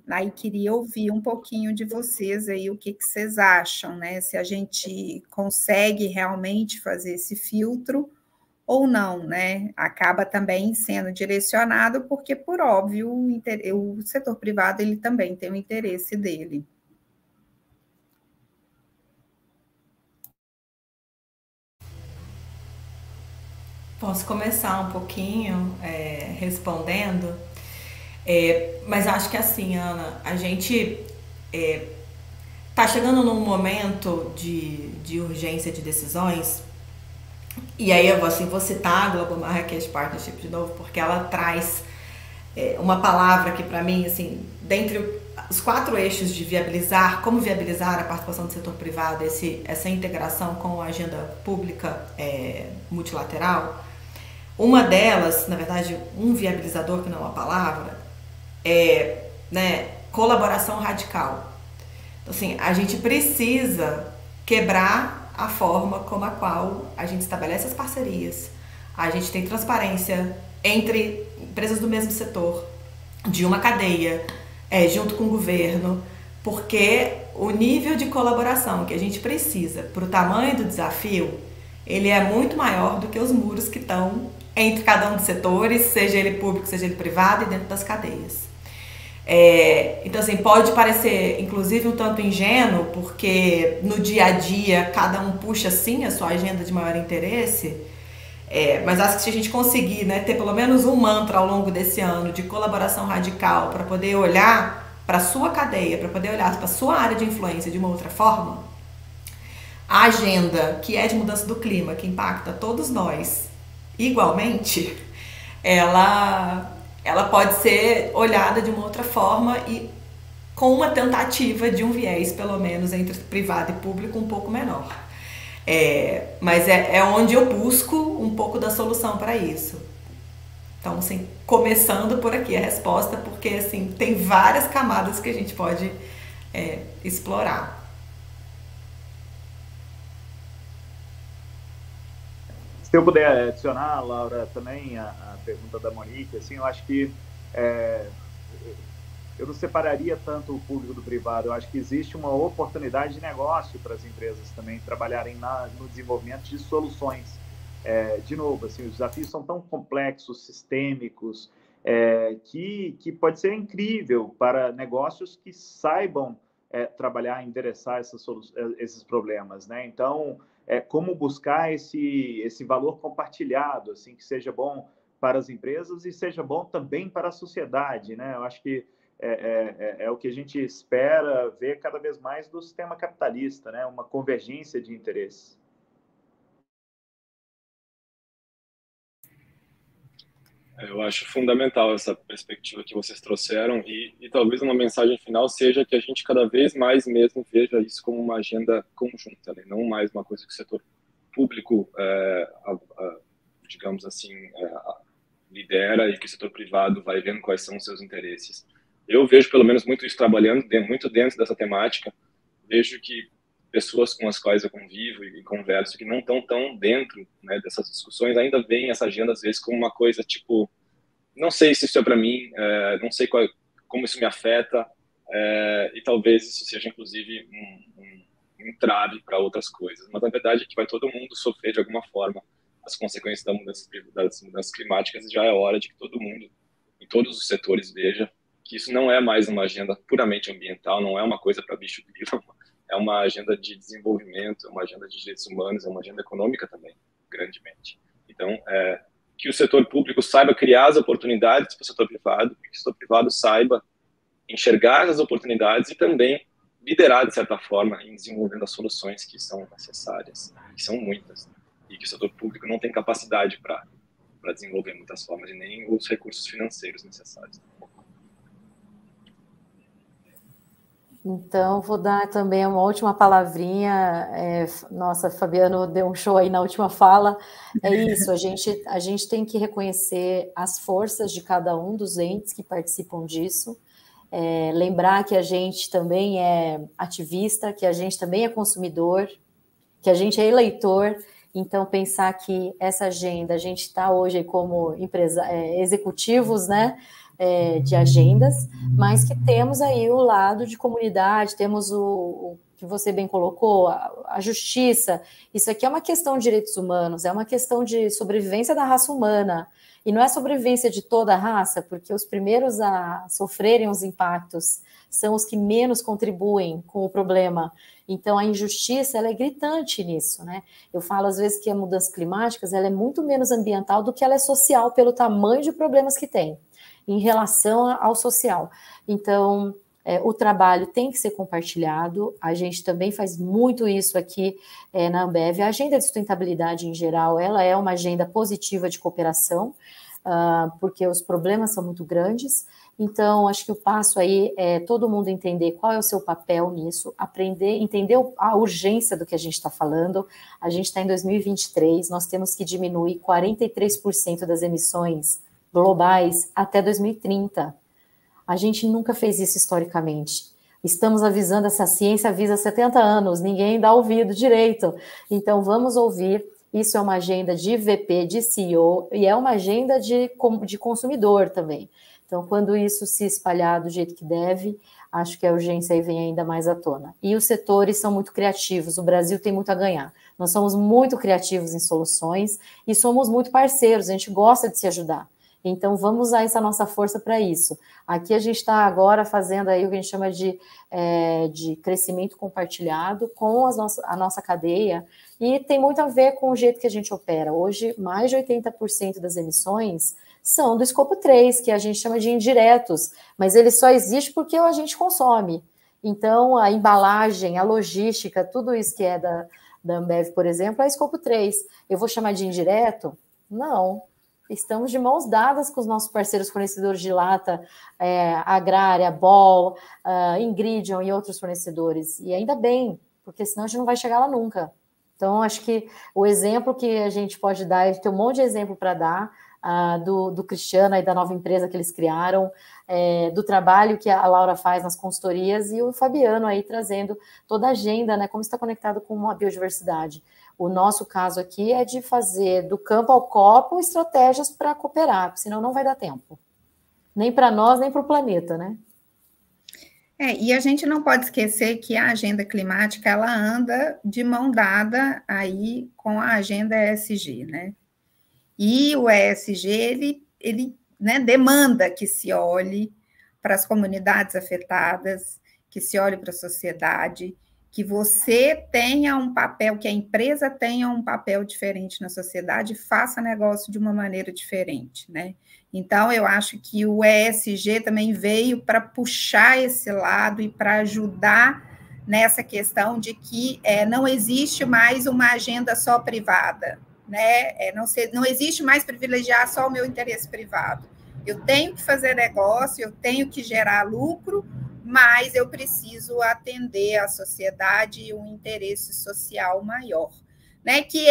Aí queria ouvir um pouquinho de vocês aí, o que vocês acham, né? Se a gente consegue realmente fazer esse filtro ou não, né? Acaba também sendo direcionado, porque, por óbvio, o setor privado ele também tem o interesse dele. Posso começar um pouquinho respondendo, mas acho que assim, Ana, a gente está chegando num momento de urgência de decisões, e aí eu vou citar a Global Marrakech Partnership de novo, porque ela traz uma palavra que para mim, assim, dentre os 4 eixos de viabilizar, como viabilizar a participação do setor privado, essa integração com a agenda pública multilateral, uma delas, na verdade, um viabilizador, que não é uma palavra, colaboração radical. Então, assim, a gente precisa quebrar a forma como a qual a gente estabelece as parcerias. A gente tem transparência entre empresas do mesmo setor, de uma cadeia, junto com o governo, porque o nível de colaboração que a gente precisa para o tamanho do desafio, ele é muito maior do que os muros que estão entre cada um dos setores, seja ele público, seja ele privado, e dentro das cadeias. Então, assim, pode parecer, inclusive, um tanto ingênuo, porque no dia a dia cada um puxa, sim, a sua agenda de maior interesse, mas acho que se a gente conseguir, né, ter pelo menos um mantra ao longo desse ano de colaboração radical para poder olhar para a sua cadeia, para poder olhar para a sua área de influência de uma outra forma, a agenda que é de mudança do clima, que impacta todos nós igualmente, ela pode ser olhada de uma outra forma e com uma tentativa de um viés, pelo menos, entre privado e público um pouco menor. Mas é onde eu busco um pouco da solução para isso. Então, assim, começando por aqui a resposta, porque assim, tem várias camadas que a gente pode explorar. Se eu puder adicionar, Laura, também a pergunta da Monique, assim, eu acho que eu não separaria tanto o público do privado. Eu acho que existe uma oportunidade de negócio para as empresas também trabalharem no desenvolvimento de soluções. De novo, assim, os desafios são tão complexos, sistêmicos, que pode ser incrível para negócios que saibam trabalhar, endereçar esses problemas, né? Então, como buscar esse valor compartilhado, assim, que seja bom para as empresas e seja bom também para a sociedade, né? Eu acho que é o que a gente espera ver cada vez mais do sistema capitalista, né? Uma convergência de interesses. Eu acho fundamental essa perspectiva que vocês trouxeram e talvez uma mensagem final seja que a gente cada vez mais mesmo veja isso como uma agenda conjunta, né? Não mais uma coisa que o setor público, digamos assim, lidera e que o setor privado vai vendo quais são os seus interesses. Eu vejo pelo menos muito isso trabalhando muito dentro dessa temática, vejo que pessoas com as quais eu convivo e converso que não estão tão dentro, né, dessas discussões ainda veem essa agenda às vezes como uma coisa tipo, não sei se isso é para mim, não sei como isso me afeta, e talvez isso seja inclusive um entrave para outras coisas. Mas na verdade é que vai todo mundo sofrer de alguma forma as consequências das mudanças climáticas, e já é hora de que todo mundo, em todos os setores, veja que isso não é mais uma agenda puramente ambiental, não é uma coisa para bicho vivo, é uma agenda de desenvolvimento, é uma agenda de direitos humanos, é uma agenda econômica também, grandemente. Então, que o setor público saiba criar as oportunidades para o setor privado, que o setor privado saiba enxergar as oportunidades e também liderar, de certa forma, em desenvolvendo as soluções que são necessárias, que são muitas, e que o setor público não tem capacidade para desenvolver muitas formas e nem os recursos financeiros necessários. Então, vou dar também uma última palavrinha. Nossa, Fabiano deu um show aí na última fala. É isso, a gente tem que reconhecer as forças de cada um dos entes que participam disso. lembrar que a gente também é ativista, que a gente também é consumidor, que a gente é eleitor. Então, pensar que essa agenda, a gente está hoje como executivos, né, de agendas, mas que temos aí o lado de comunidade, temos o que você bem colocou, a justiça. Isso aqui é uma questão de direitos humanos, é uma questão de sobrevivência da raça humana, e não é sobrevivência de toda a raça, porque os primeiros a sofrerem os impactos são os que menos contribuem com o problema. Então, a injustiça, ela é gritante nisso, né? Eu falo, às vezes, que a mudança climática, ela é muito menos ambiental do que ela é social, pelo tamanho de problemas que tem, em relação ao social. Então, o trabalho tem que ser compartilhado, a gente também faz muito isso aqui na Ambev. A agenda de sustentabilidade, em geral, ela é uma agenda positiva de cooperação, porque os problemas são muito grandes. Então, acho que o passo aí é todo mundo entender qual é o seu papel nisso, aprender, entender a urgência do que a gente está falando. A gente está em 2023, nós temos que diminuir 43% das emissões globais até 2030. A gente nunca fez isso historicamente. Estamos avisando, essa ciência avisa há 70 anos, ninguém dá ouvido direito. Então, vamos ouvir. Isso é uma agenda de VP, de CEO, e é uma agenda de consumidor também. Então, quando isso se espalhar do jeito que deve, acho que a urgência aí vem ainda mais à tona. E os setores são muito criativos, o Brasil tem muito a ganhar. Nós somos muito criativos em soluções e somos muito parceiros, a gente gosta de se ajudar. Então, vamos usar essa nossa força para isso. Aqui a gente está agora fazendo aí o que a gente chama de crescimento compartilhado com a nossa cadeia, e tem muito a ver com o jeito que a gente opera. Hoje, mais de 80% das emissões são do escopo 3, que a gente chama de indiretos, mas ele só existe porque a gente consome. Então, a embalagem, a logística, tudo isso que é da Ambev, por exemplo, é escopo 3. Eu vou chamar de indireto? Não. Estamos de mãos dadas com os nossos parceiros fornecedores de lata, Agrária, Ball, Ingridion e outros fornecedores. E ainda bem, porque senão a gente não vai chegar lá nunca. Então, acho que o exemplo que a gente pode dar, tem um monte de exemplo para dar, do Cristiano e da nova empresa que eles criaram, do trabalho que a Laura faz nas consultorias, e o Fabiano aí trazendo toda a agenda, né, como está conectado com a biodiversidade. O nosso caso aqui é de fazer do campo ao copo estratégias para cooperar, senão não vai dar tempo. Nem para nós, nem para o planeta, né? E a gente não pode esquecer que a agenda climática, ela anda de mão dada aí com a agenda ESG, né? E o ESG, ele né, demanda que se olhe para as comunidades afetadas, que se olhe para a sociedade, que você tenha um papel, que a empresa tenha um papel diferente na sociedade, faça negócio de uma maneira diferente, né? Então, eu acho que o ESG também veio para puxar esse lado e para ajudar nessa questão de que não existe mais uma agenda só privada, né? Não existe mais privilegiar só o meu interesse privado. Eu tenho que fazer negócio, eu tenho que gerar lucro, mas eu preciso atender à sociedade e um interesse social maior, né? Que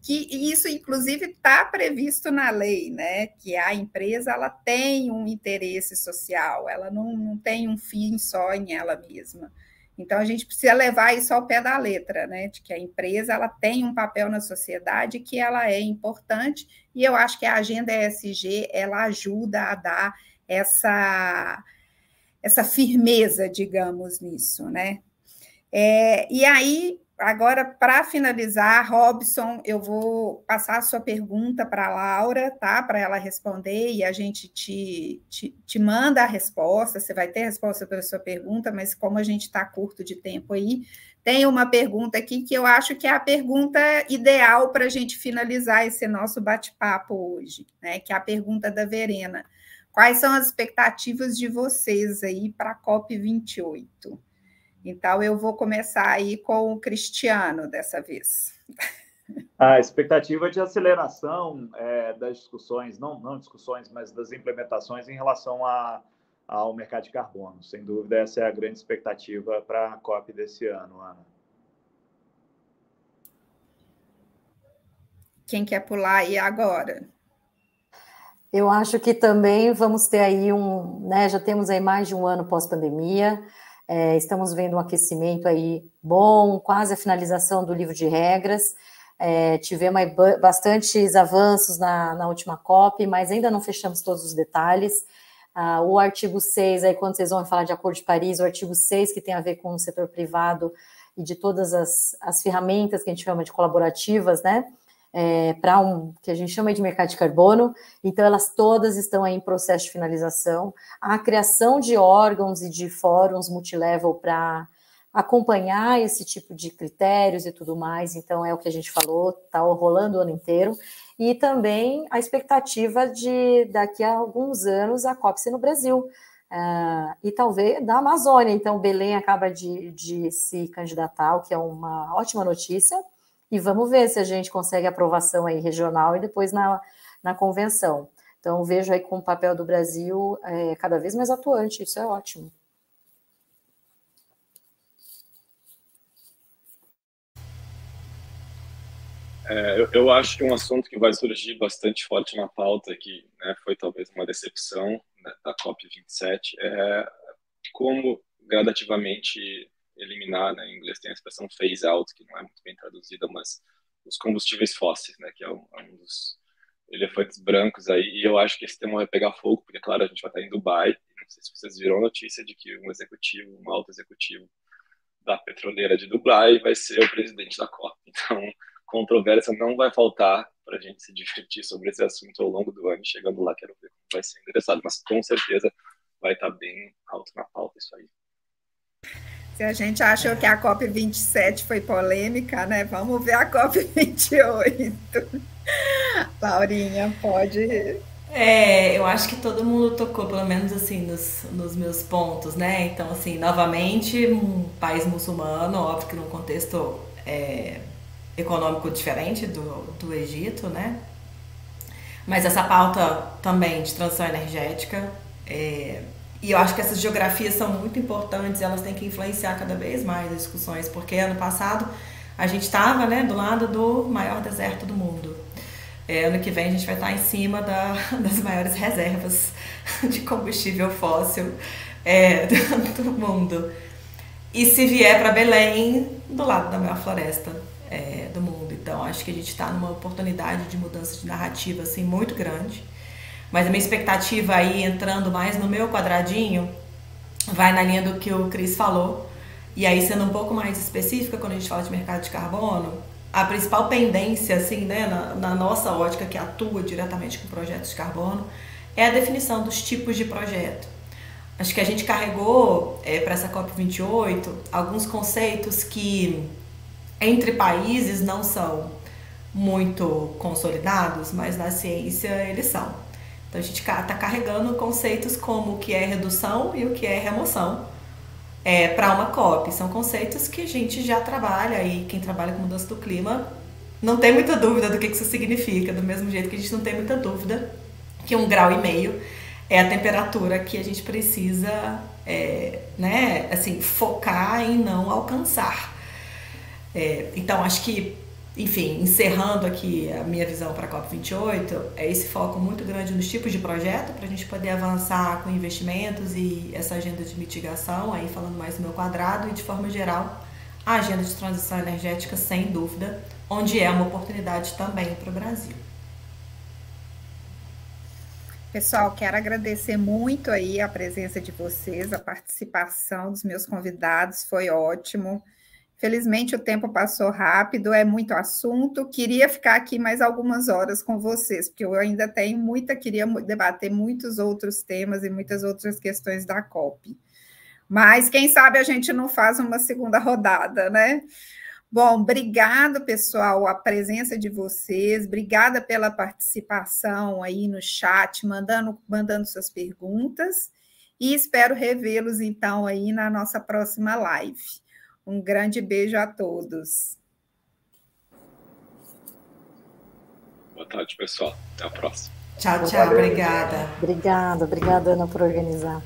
isso, inclusive, está previsto na lei, né? Que a empresa ela tem um interesse social, ela não tem um fim só em ela mesma. Então, a gente precisa levar isso ao pé da letra, né? De que a empresa ela tem um papel na sociedade, que ela é importante, e eu acho que a agenda ESG ela ajuda a dar essa firmeza, digamos, nisso, né? E aí, agora, para finalizar, Robson, eu vou passar a sua pergunta para a Laura, tá? Para ela responder, e a gente te manda a resposta, você vai ter a resposta para a sua pergunta, mas como a gente está curto de tempo aí, tem uma pergunta aqui que eu acho que é a pergunta ideal para a gente finalizar esse nosso bate-papo hoje, né? Que é a pergunta da Verena. Quais são as expectativas de vocês aí para a COP28? Então, eu vou começar aí com o Cristiano dessa vez. A expectativa de aceleração das discussões, não discussões, mas das implementações em relação ao mercado de carbono. Sem dúvida, essa é a grande expectativa para a COP desse ano, Ana. Quem quer pular aí agora? Eu acho que também vamos ter aí né, já temos aí mais de um ano pós-pandemia, estamos vendo um aquecimento aí bom, quase a finalização do livro de regras, tivemos aí bastantes avanços na última COP, mas ainda não fechamos todos os detalhes. O artigo 6, aí quando vocês vão falar de Acordo de Paris, o artigo 6 que tem a ver com o setor privado e de todas as ferramentas que a gente chama de colaborativas, né, para que a gente chama de mercado de carbono, então elas todas estão aí em processo de finalização. A criação de órgãos e de fóruns multilevel para acompanhar esse tipo de critérios e tudo mais, então é o que a gente falou, está rolando o ano inteiro, e também a expectativa de daqui a alguns anos a COP ser no Brasil, e talvez da Amazônia, então Belém acaba de se candidatar, o que é uma ótima notícia, e vamos ver se a gente consegue aprovação aí regional e depois na convenção. Então, vejo aí com o papel do Brasil cada vez mais atuante, isso é ótimo. Eu acho que um assunto que vai surgir bastante forte na pauta, que, né, foi talvez uma decepção, né, da COP27, é como gradativamente eliminar, né, em inglês tem a expressão phase out, que não é muito bem traduzida, mas os combustíveis fósseis, né, que é um dos elefantes brancos aí, e eu acho que esse tema vai pegar fogo, porque, claro, a gente vai estar em Dubai, não sei se vocês viram a notícia de que um alto executivo da petroleira de Dubai vai ser o presidente da COP, então controvérsia não vai faltar para a gente se divertir sobre esse assunto ao longo do ano, chegando lá, quero ver como vai ser interessado, mas com certeza vai estar bem alto na pauta isso aí. Se a gente achou que a COP27 foi polêmica, né? Vamos ver a COP28. Laurinha, pode... Eu acho que todo mundo tocou, pelo menos assim, nos meus pontos, né? Então, assim, novamente, um país muçulmano, óbvio que num contexto econômico diferente do Egito, né? Mas essa pauta também de transição energética, e eu acho que essas geografias são muito importantes, elas têm que influenciar cada vez mais as discussões, porque ano passado a gente estava, né, do lado do maior deserto do mundo. Ano que vem a gente vai estar em cima das maiores reservas de combustível fóssil do mundo. E se vier para Belém, do lado da maior floresta do mundo. Então, acho que a gente está numa oportunidade de mudança de narrativa assim, muito grande. Mas a minha expectativa aí, entrando mais no meu quadradinho, vai na linha do que o Cris falou. E aí, sendo um pouco mais específica, quando a gente fala de mercado de carbono, a principal pendência, assim, né, na nossa ótica, que atua diretamente com projetos de carbono, é a definição dos tipos de projeto. Acho que a gente carregou para essa COP28 alguns conceitos que, entre países, não são muito consolidados, mas na ciência eles são. Então, a gente está carregando conceitos como o que é redução e o que é remoção para uma COP. São conceitos que a gente já trabalha, e quem trabalha com mudança do clima não tem muita dúvida do que isso significa, do mesmo jeito que a gente não tem muita dúvida que 1,5 graus é a temperatura que a gente precisa né, assim, focar em não alcançar. Então, acho que, enfim, encerrando aqui a minha visão para a COP28, é esse foco muito grande nos tipos de projeto, para a gente poder avançar com investimentos e essa agenda de mitigação, aí falando mais do meu quadrado, e de forma geral, a agenda de transição energética, sem dúvida, onde é uma oportunidade também para o Brasil. Pessoal, quero agradecer muito aí a presença de vocês, a participação dos meus convidados, foi ótimo. Felizmente o tempo passou rápido, é muito assunto. Queria ficar aqui mais algumas horas com vocês, porque eu ainda tenho queria debater muitos outros temas e muitas outras questões da COP. Mas quem sabe a gente não faz uma segunda rodada, né? Bom, obrigado, pessoal, a presença de vocês, obrigada pela participação aí no chat, mandando suas perguntas, e espero revê-los, então, aí na nossa próxima live. Um grande beijo a todos. Boa tarde, pessoal. Até a próxima. Tchau, tchau. Obrigada. Obrigada, Ana, por organizar.